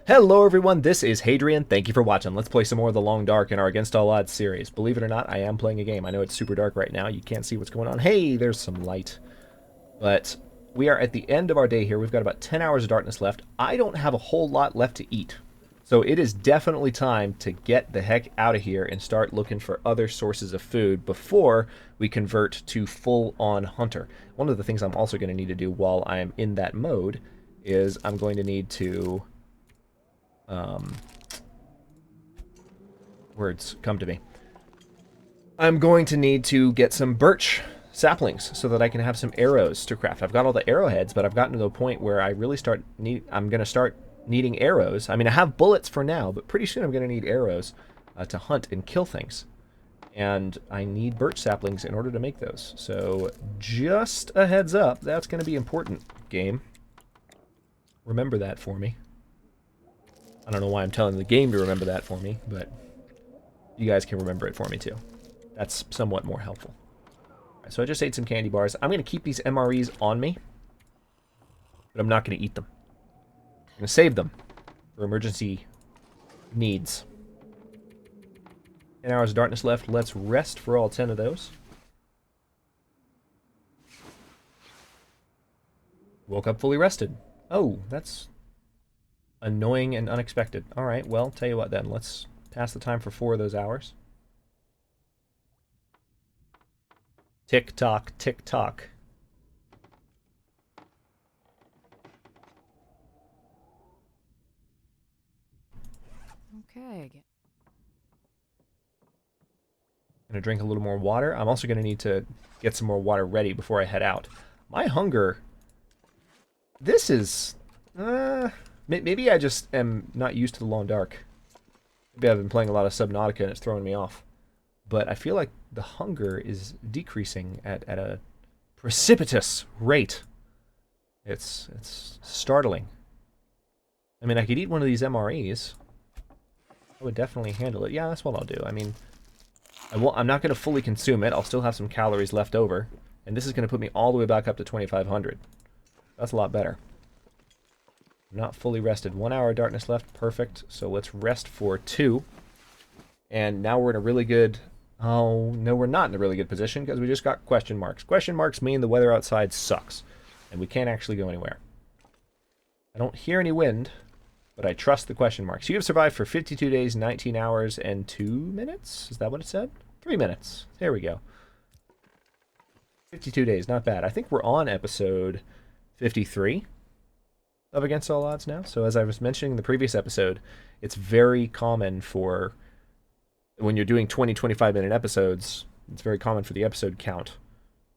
Hello everyone, this is Hadrian. Thank you for watching. Let's play some more of The Long Dark in our Against All Odds series. Believe it or not, I am playing a game. I know it's super dark right now. You can't see what's going on. Hey, there's some light. But we are at the end of our day here. We've got about 10 hours of darkness left. I don't have a whole lot left to eat. So it is definitely time to get the heck out of here and start looking for other sources of food before we convert to full-on hunter. One of the things I'm also going to need to do while I'm in that mode is I'm going to need to... words come to me. I'm going to need to get some birch saplings so that I can have some arrows to craft. I've got all the arrowheads, but I've gotten to the point where I really I'm going to start needing arrows. I mean, I have bullets for now, but pretty soon I'm going to need arrows to hunt and kill things. And I need birch saplings in order to make those. So just a heads up, that's going to be important, game. Remember that for me. I don't know why I'm telling the game to remember that for me, but you guys can remember it for me too. That's somewhat more helpful. All right, so I just ate some candy bars. I'm going to keep these MREs on me, but I'm not going to eat them. I'm going to save them for emergency needs. 10 hours of darkness left. Let's rest for all 10 of those. Woke up fully rested. Oh, that's annoying and unexpected. All right, well, tell you what then. Let's pass the time for 4 of those hours. Tick tock, tick tock. Okay. Gonna drink a little more water. I'm also gonna need to get some more water ready before I head out. My hunger. This is. Maybe I just am not used to the Long Dark. Maybe I've been playing a lot of Subnautica and it's throwing me off. But I feel like the hunger is decreasing at a precipitous rate. It's startling. I mean, I could eat one of these MREs. I would definitely handle it. Yeah, that's what I'll do. I mean, I'm not going to fully consume it. I'll still have some calories left over. And this is going to put me all the way back up to 2,500. That's a lot better. I'm not fully rested. 1 hour of darkness left. Perfect. So let's rest for 2. And now we're in a really good... Oh, no, we're not in a really good position because we just got question marks. Question marks mean the weather outside sucks. And we can't actually go anywhere. I don't hear any wind, but I trust the question marks. You have survived for 52 days, 19 hours, and 2 minutes? Is that what it said? 3 minutes. There we go. 52 days, not bad. I think we're on episode 53 of Against All Odds now. So as I was mentioning in the previous episode, it's very common for... when you're doing 20, 25-minute episodes, it's very common for the episode count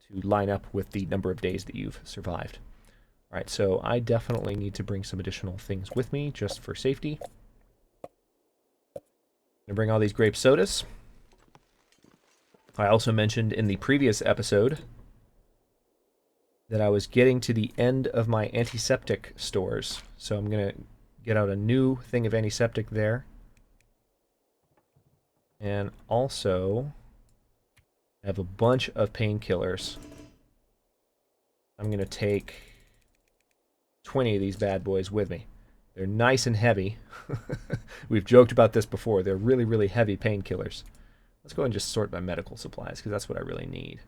to line up with the number of days that you've survived. All right, so I definitely need to bring some additional things with me just for safety. I'm going to bring all these grape sodas. I also mentioned in the previous episode that I was getting to the end of my antiseptic stores. So I'm going to get out a new thing of antiseptic there. And also, I have a bunch of painkillers. I'm going to take 20 of these bad boys with me. They're nice and heavy. We've joked about this before. They're really, really heavy painkillers. Let's go and just sort my medical supplies, because that's what I really need.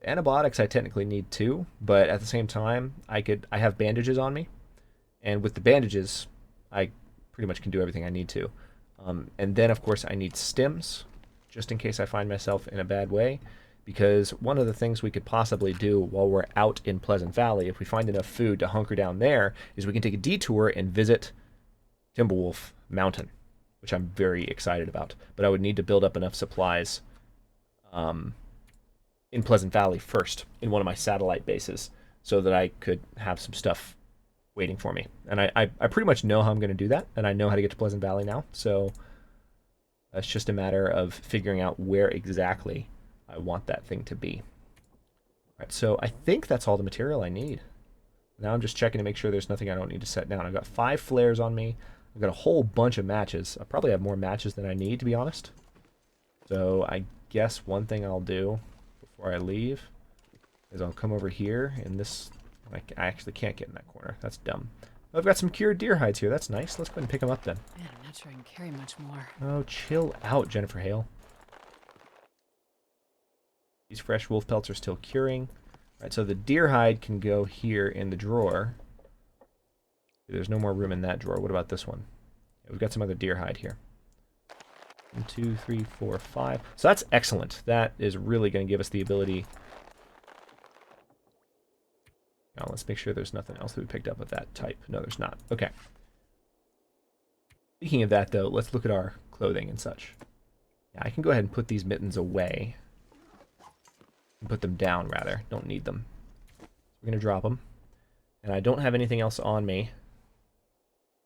Antibiotics I technically need too, but at the same time, I have bandages on me. And with the bandages, I pretty much can do everything I need to. And then, of course, I need stims, just in case I find myself in a bad way. Because one of the things we could possibly do while we're out in Pleasant Valley, if we find enough food to hunker down there, is we can take a detour and visit Timberwolf Mountain, which I'm very excited about. But I would need to build up enough supplies in Pleasant Valley first, in one of my satellite bases, so that I could have some stuff waiting for me. And I pretty much know how I'm going to do that, and I know how to get to Pleasant Valley now, so it's just a matter of figuring out where exactly I want that thing to be. All right, so I think that's all the material I need. Now I'm just checking to make sure there's nothing I don't need to set down. I've got 5 flares on me. I've got a whole bunch of matches. I probably have more matches than I need, to be honest. So I guess one thing I'll do before I leave is I'll come over here in this... I actually can't get in that corner. That's dumb. I've got some cured deer hides here. That's nice. Let's go ahead and pick them up then. Man, I'm not sure I can carry much more. Oh, chill out, Jennifer Hale. These fresh wolf pelts are still curing. All right, so the deer hide can go here in the drawer. There's no more room in that drawer. What about this one? Yeah, we've got some other deer hide here. 1, 2, 3, 4, 5. So that's excellent. That is really going to give us the ability. Now let's make sure there's nothing else that we picked up of that type. No, there's not. Okay. Speaking of that, though, let's look at our clothing and such. Yeah, I can go ahead and put these mittens away. Put them down, rather. Don't need them. We're going to drop them. And I don't have anything else on me,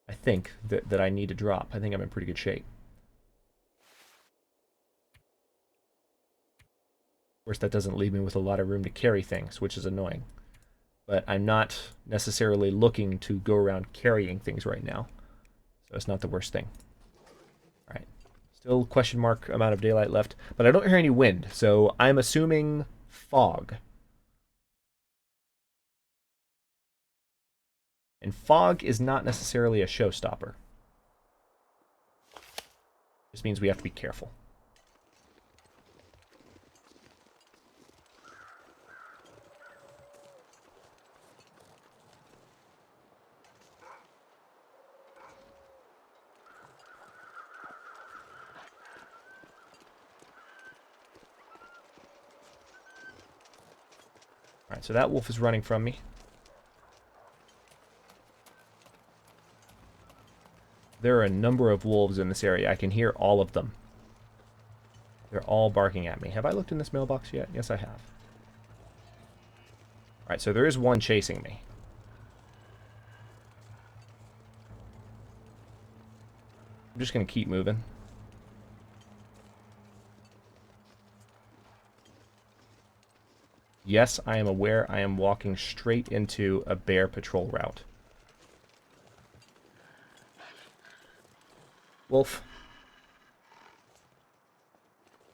I think, that I need to drop. I think I'm in pretty good shape. Of course, that doesn't leave me with a lot of room to carry things, which is annoying. But I'm not necessarily looking to go around carrying things right now. So it's not the worst thing. All right. Still question mark amount of daylight left. But I don't hear any wind, so I'm assuming fog. And fog is not necessarily a showstopper. This means we have to be careful. Alright, so that wolf is running from me. There are a number of wolves in this area. I can hear all of them. They're all barking at me. Have I looked in this mailbox yet? Yes, I have. Alright, so there is one chasing me. I'm just going to keep moving. Yes, I am aware I am walking straight into a bear patrol route. Wolf.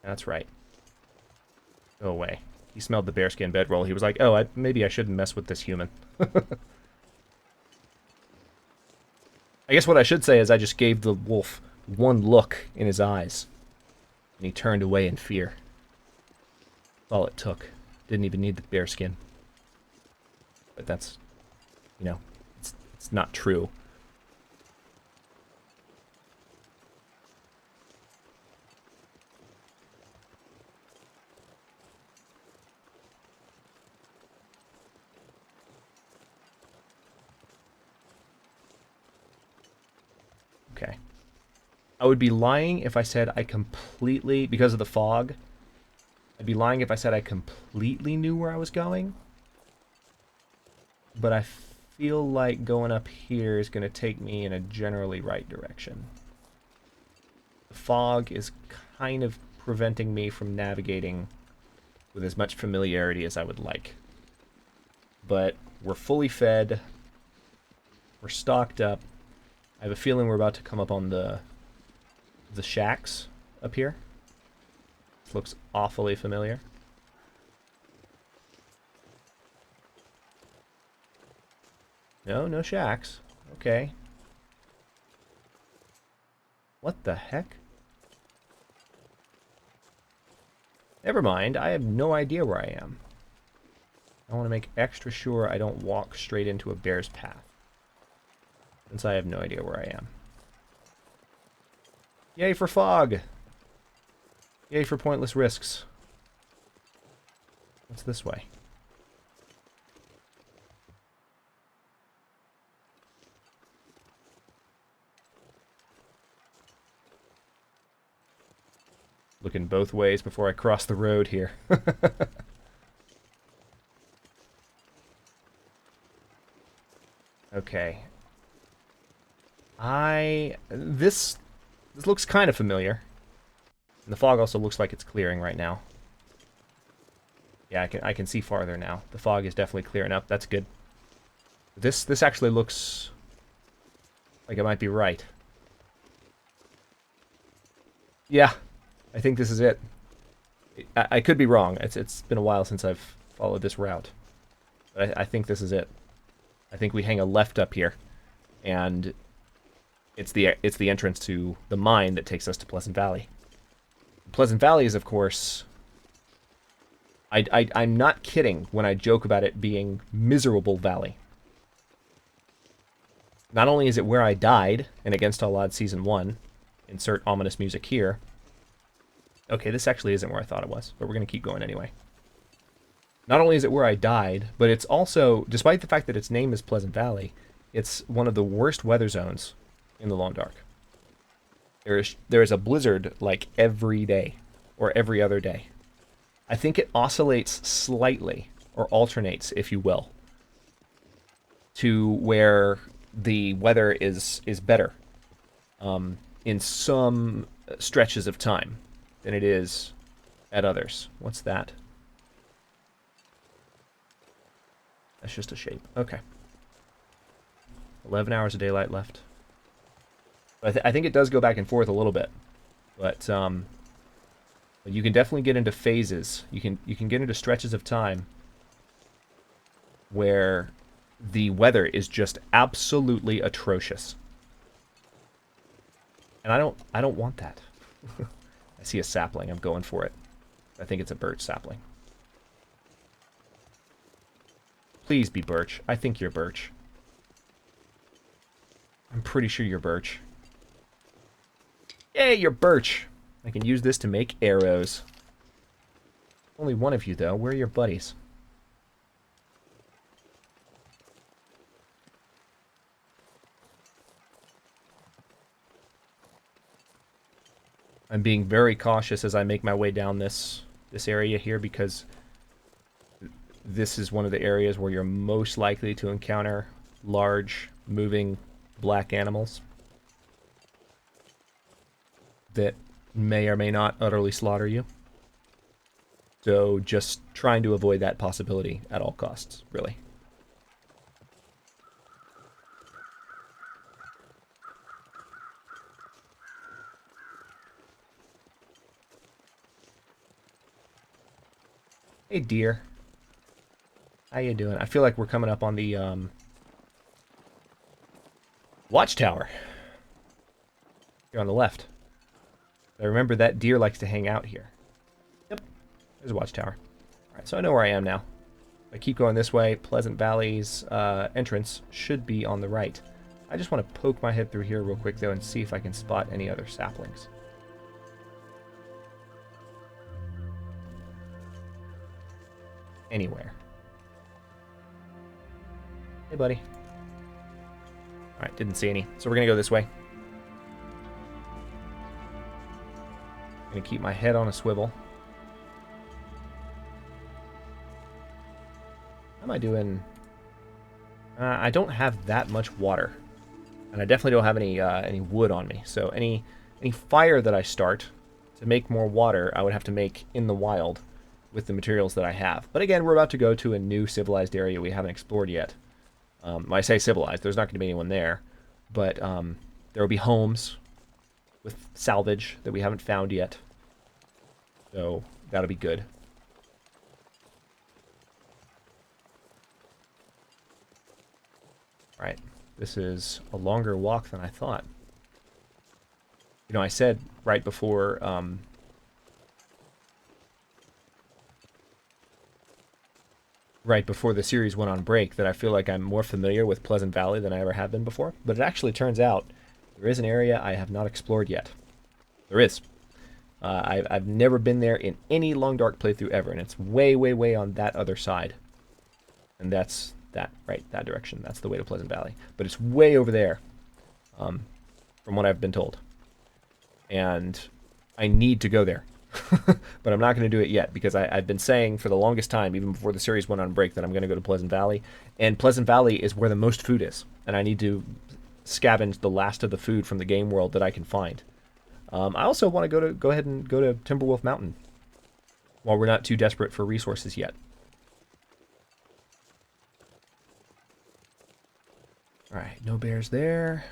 That's right. Go away. He smelled the bearskin bedroll. He was like, oh, maybe I shouldn't mess with this human. I guess what I should say is I just gave the wolf one look in his eyes. And he turned away in fear. That's all it took. Didn't even need the bearskin. But that's, you know, it's not true. Okay. I would be lying if I said I completely, because of the fog, I'd be lying if I said I completely knew where I was going. But I feel like going up here is going to take me in a generally right direction. The fog is kind of preventing me from navigating with as much familiarity as I would like. But we're fully fed. We're stocked up. I have a feeling we're about to come up on the shacks up here. This looks awfully familiar. No shacks. Okay. What the heck? Never mind, I have no idea where I am. I want to make extra sure I don't walk straight into a bear's path, since I have no idea where I am. Yay for fog! Yay for pointless risks. What's this way? Looking both ways before I cross the road here. Okay. This looks kind of familiar. And the fog also looks like it's clearing right now. Yeah, I can see farther now. The fog is definitely clearing up. That's good. This actually looks like it might be right. Yeah, I think this is it. I could be wrong. It's been a while since I've followed this route. But I think this is it. I think we hang a left up here. and it's the entrance to the mine that takes us to Pleasant Valley. Pleasant Valley is, of course, I'm not kidding when I joke about it being miserable valley. Not only is it where I died in Against All Odds Season 1, insert ominous music here. Okay, this actually isn't where I thought it was, but we're going to keep going anyway. Not only is it where I died, but it's also, despite the fact that its name is Pleasant Valley, it's one of the worst weather zones in the Long Dark. There is a blizzard like every day, or every other day. I think it oscillates slightly, or alternates, if you will, to where the weather is better in some stretches of time than it is at others. What's that? That's just a shape. Okay. 11 hours of daylight left. I think it does go back and forth a little bit, but you can definitely get into phases. You can get into stretches of time where the weather is just absolutely atrocious, and I don't want that. I see a sapling. I'm going for it. I think it's a birch sapling. Please be birch. I think you're birch. I'm pretty sure you're birch. Yay, you're birch. I can use this to make arrows. Only one of you, though. Where are your buddies? I'm being very cautious as I make my way down this area here, because this is one of the areas where you're most likely to encounter large, moving black animals that may or may not utterly slaughter you. So just trying to avoid that possibility at all costs, really. Hey, deer. How you doing? I feel like we're coming up on the watchtower. You're on the left. I remember that deer likes to hang out here. Yep, there's a watchtower. Alright, so I know where I am now. If I keep going this way, Pleasant Valley's entrance should be on the right. I just want to poke my head through here real quick, though, and see if I can spot any other saplings. Anywhere. Hey, buddy. Alright, didn't see any. So we're going to go this way. I'm going to keep my head on a swivel. How am I doing? I don't have that much water. And I definitely don't have any wood on me. So any fire that I start to make more water, I would have to make in the wild with the materials that I have. But again, we're about to go to a new civilized area we haven't explored yet. When I say civilized, there's not going to be anyone there. But there will be homes with salvage that we haven't found yet. So that'll be good. Alright, this is a longer walk than I thought. You know, I said right before the series went on break that I feel like I'm more familiar with Pleasant Valley than I ever have been before. But it actually turns out there is an area I have not explored yet. There is. I've never been there in any Long Dark playthrough ever, and it's way, way, way on that other side. And that's that direction. That's the way to Pleasant Valley. But it's way over there, from what I've been told. And I need to go there. But I'm not going to do it yet, because I've been saying for the longest time, even before the series went on break, that I'm going to go to Pleasant Valley. And Pleasant Valley is where the most food is. And I need to scavenge the last of the food from the game world that I can find. I also want to go ahead and go to Timberwolf Mountain while we're not too desperate for resources yet. Alright, no bears there.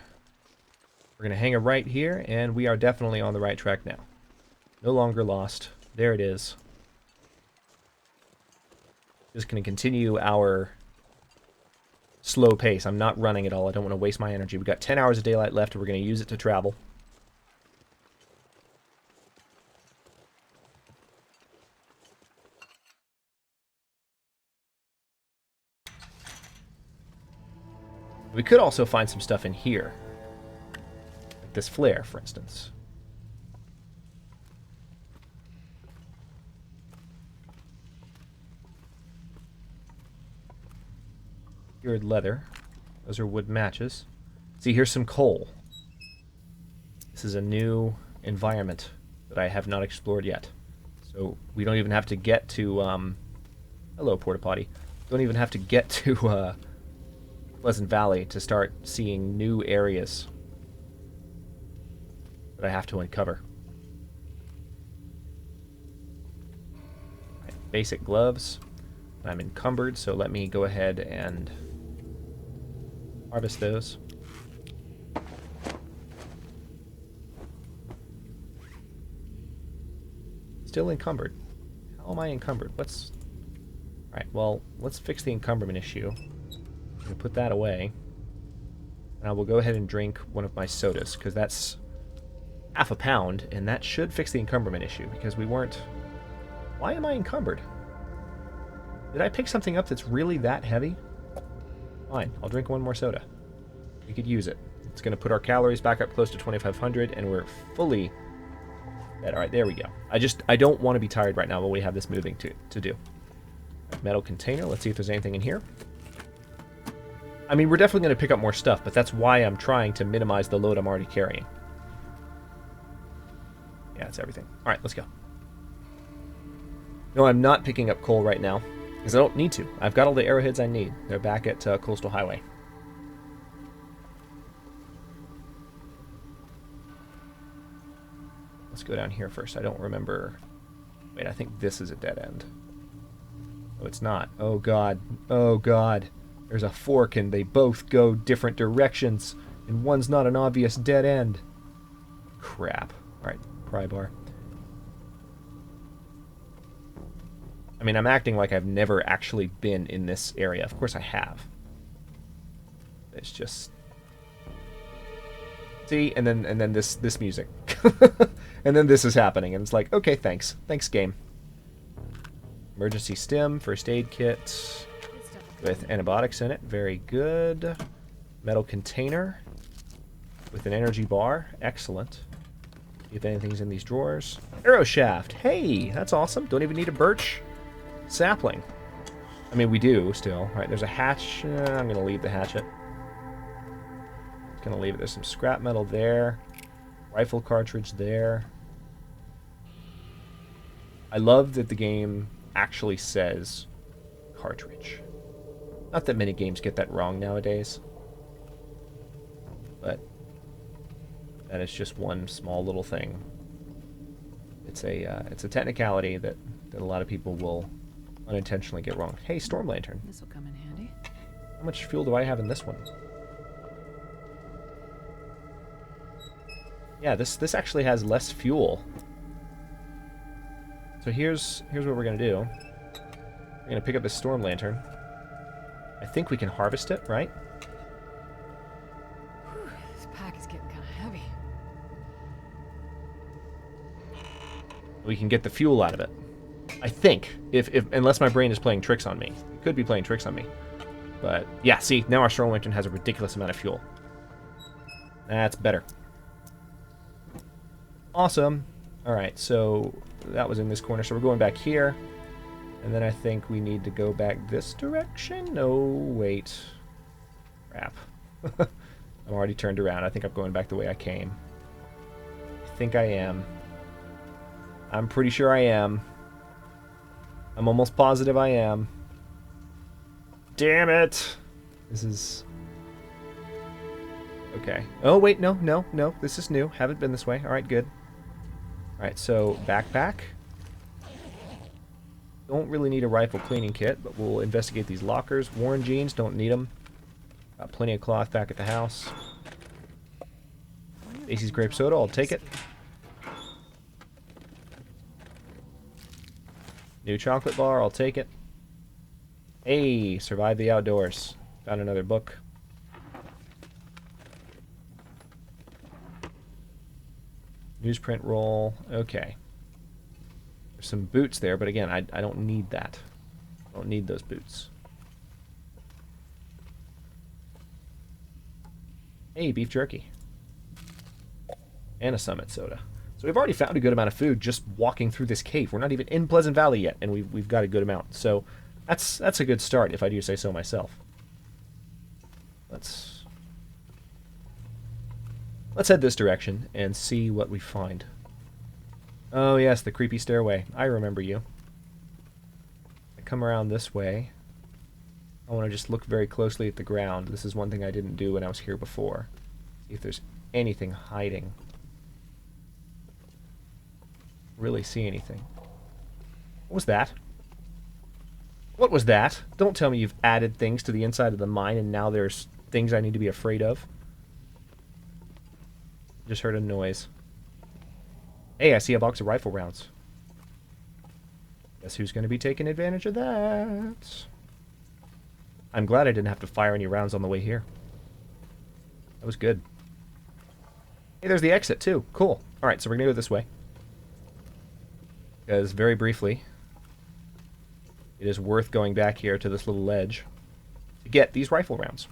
We're going to hang a right here, and we are definitely on the right track now. No longer lost. There it is. Just going to continue our slow pace. I'm not running at all. I don't want to waste my energy. We've got 10 hours of daylight left, and we're going to use it to travel. We could also find some stuff in here. Like this flare, for instance. Cured leather. Those are wood matches. See, here's some coal. This is a new environment that I have not explored yet. So we don't even have to get to... hello, Porta Potty. Don't even have to get to... Pleasant Valley to start seeing new areas that I have to uncover. Right, basic gloves. I'm encumbered, so let me go ahead and harvest those. Still encumbered. How am I encumbered? What's... Alright, well, let's fix the encumberment issue. I'm going to put that away. And I will go ahead and drink one of my sodas, because that's half a pound, and that should fix the encumberment issue, because we weren't... Why am I encumbered? Did I pick something up that's really that heavy? Fine, I'll drink one more soda. We could use it. It's going to put our calories back up close to 2,500, and we're fully... Alright, there we go. I don't want to be tired right now while we have this moving to do. Metal container, let's see if there's anything in here. I mean, we're definitely going to pick up more stuff, but that's why I'm trying to minimize the load I'm already carrying. Yeah, it's everything. Alright, let's go. No, I'm not picking up coal right now, because I don't need to. I've got all the arrowheads I need. They're back at Coastal Highway. Let's go down here first. I don't remember... Wait, I think this is a dead end. Oh, it's not. Oh, God. Oh, God. There's a fork, and they both go different directions, and one's not an obvious dead end. Crap. Alright, pry bar. I mean, I'm acting like I've never actually been in this area. Of course I have. It's just... See? And then this music. And then this is happening, and it's like, okay, thanks. Thanks, game. Emergency stim, first aid kit... with antibiotics in it. Very good. Metal container with an energy bar. Excellent. See if anything's in these drawers. Arrow shaft. Hey, that's awesome. Don't even need a birch sapling. I mean, we do still. All right, there's a hatch. I'm going to leave the hatchet. Just going to leave it. There's some scrap metal there. Rifle cartridge there. I love that the game actually says cartridge. Not that many games get that wrong nowadays, but that is just one small little thing. It's a technicality that a lot of people will unintentionally get wrong. Hey, storm lantern. This will come in handy. How much fuel do I have in this one? Yeah, this actually has less fuel. So here's what we're gonna do. We're gonna pick up this storm lantern. I think we can harvest it, right? Whew, this pack is getting kind of heavy. We can get the fuel out of it. I think, if unless my brain is playing tricks on me. It could be playing tricks on me. But yeah, see, now our storm lantern has a ridiculous amount of fuel. That's better. Awesome. Alright, so that was in this corner, so we're going back here. And then I think we need to go back this direction? No, wait. Crap. I'm already turned around. I think I'm going back the way I came. I think I am. I'm pretty sure I am. I'm almost positive I am. Damn it! This is... Okay. Oh, wait, no. This is new. Haven't been this way. Alright, good. Alright, so backpack. Don't really need a rifle cleaning kit, but we'll investigate these lockers. Worn jeans, don't need them. Got plenty of cloth back at the house. Stacy's grape soda, I'll take it. New chocolate bar, I'll take it. Hey, survive the outdoors. Found another book. Newsprint roll. Okay. There's some boots there, but again, I don't need that. I don't need those boots. Hey, beef jerky. And a summit soda. So we've already found a good amount of food just walking through this cave. We're not even in Pleasant Valley yet, and we've got a good amount. So that's a good start, if I do say so myself. Let's head this direction and see what we find. Oh yes, the creepy stairway. I remember you. I come around this way. I want to just look very closely at the ground. This is one thing I didn't do when I was here before. See if there's anything hiding. Really see anything. What was that? What was that? Don't tell me you've added things to the inside of the mine and now there's things I need to be afraid of. Just heard a noise. Hey, I see a box of rifle rounds. Guess who's going to be taking advantage of that? I'm glad I didn't have to fire any rounds on the way here. That was good. Hey, there's the exit too. Cool. Alright, so we're going to go this way. Because, very briefly, it is worth going back here to this little ledge to get these rifle rounds.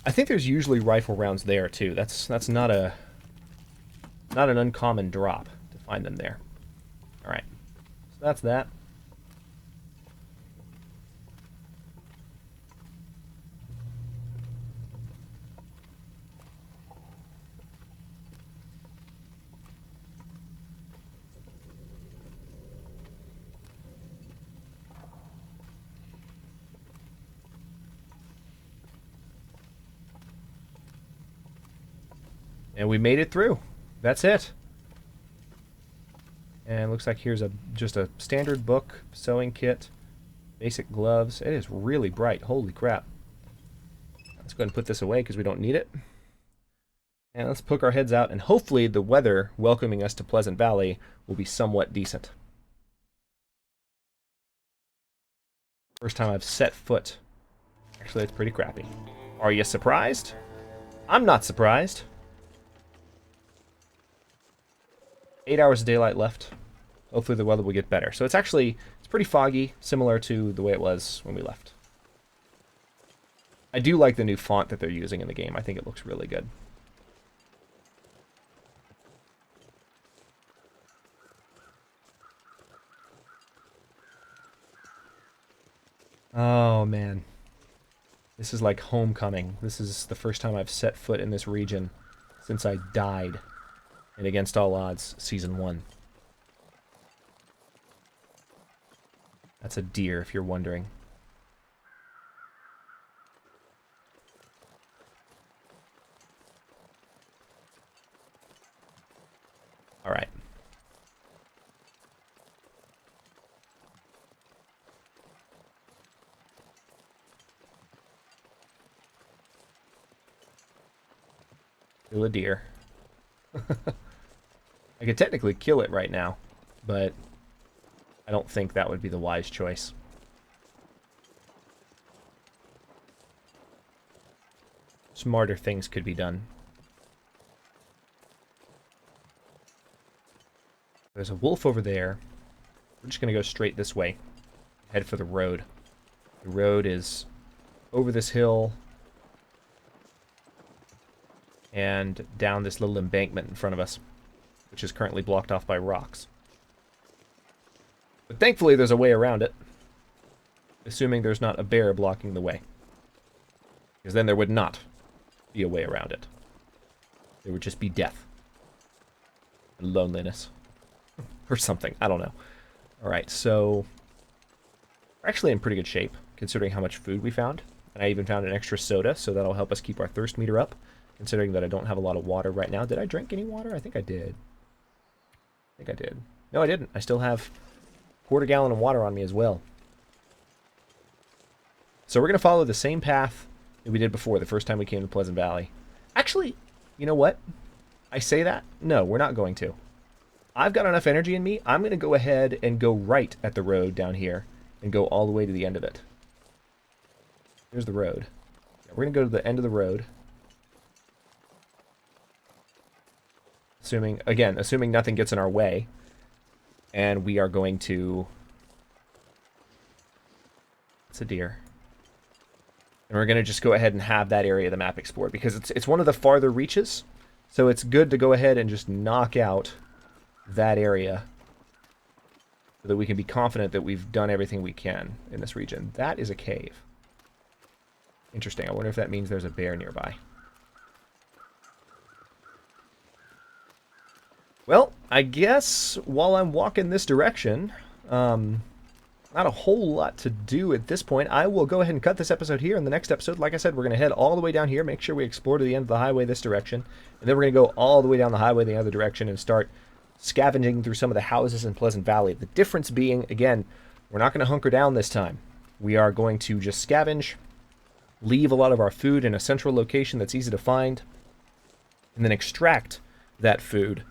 I think there's usually rifle rounds there too. That's not an uncommon drop to find them there. All right, so that's that. And we made it through. That's it. And looks like here's just a standard book, sewing kit, basic gloves. It is really bright. Holy crap. Let's go ahead and put this away because we don't need it. And let's poke our heads out, and hopefully the weather welcoming us to Pleasant Valley will be somewhat decent. First time I've set foot. Actually, it's pretty crappy. Are you surprised? I'm not surprised. 8 hours of daylight left. Hopefully the weather will get better. So it's pretty foggy, similar to the way it was when we left. I do like the new font that they're using in the game. I think it looks really good. Oh man. This is like homecoming. This is the first time I've set foot in this region since I died in Against All Odds Season 1. That's a deer, if you're wondering. Alright. Kill a deer. I could technically kill it right now, but I don't think that would be the wise choice. Smarter things could be done. There's a wolf over there. We're just going to go straight this way. Head for the road. The road is over this hill and down this little embankment in front of us, which is currently blocked off by rocks. But thankfully there's a way around it, assuming there's not a bear blocking the way. Because then there would not be a way around it. There would just be death. And loneliness. Or something, I don't know. Alright, so we're actually in pretty good shape, considering how much food we found. And I even found an extra soda, so that'll help us keep our thirst meter up, considering that I don't have a lot of water right now. Did I drink any water? I think I did. I think I did. No, I didn't. I still have a quarter gallon of water on me as well. So we're going to follow the same path that we did before, the first time we came to Pleasant Valley. Actually, you know what? I say that? No, we're not going to. I've got enough energy in me. I'm going to go ahead and go right at the road down here and go all the way to the end of it. Here's the road. Yeah, we're going to go to the end of the road. Assuming nothing gets in our way. And we are going to... It's a deer. And we're going to just go ahead and have that area of the map explored, because it's one of the farther reaches. So it's good to go ahead and just knock out that area so that we can be confident that we've done everything we can in this region. That is a cave. Interesting. I wonder if that means there's a bear nearby. Well, I guess while I'm walking this direction, not a whole lot to do at this point. I will go ahead and cut this episode here. In the next episode, like I said, we're going to head all the way down here, make sure we explore to the end of the highway this direction, and then we're going to go all the way down the highway the other direction and start scavenging through some of the houses in Pleasant Valley. The difference being, again, we're not going to hunker down this time. We are going to just scavenge, leave a lot of our food in a central location that's easy to find, and then extract that food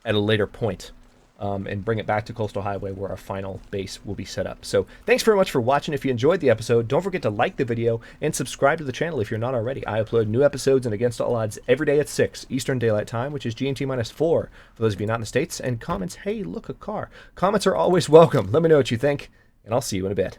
at a later point, and bring it back to Coastal Highway where our final base will be set up. So thanks very much for watching. If you enjoyed the episode, don't forget to like the video and subscribe to the channel if you're not already. I upload new episodes and Against All Odds every day at 6 Eastern Daylight Time, which is GMT-4 for those of you not in the States. And comments, hey, look, a car. Comments are always welcome. Let me know what you think, and I'll see you in a bit.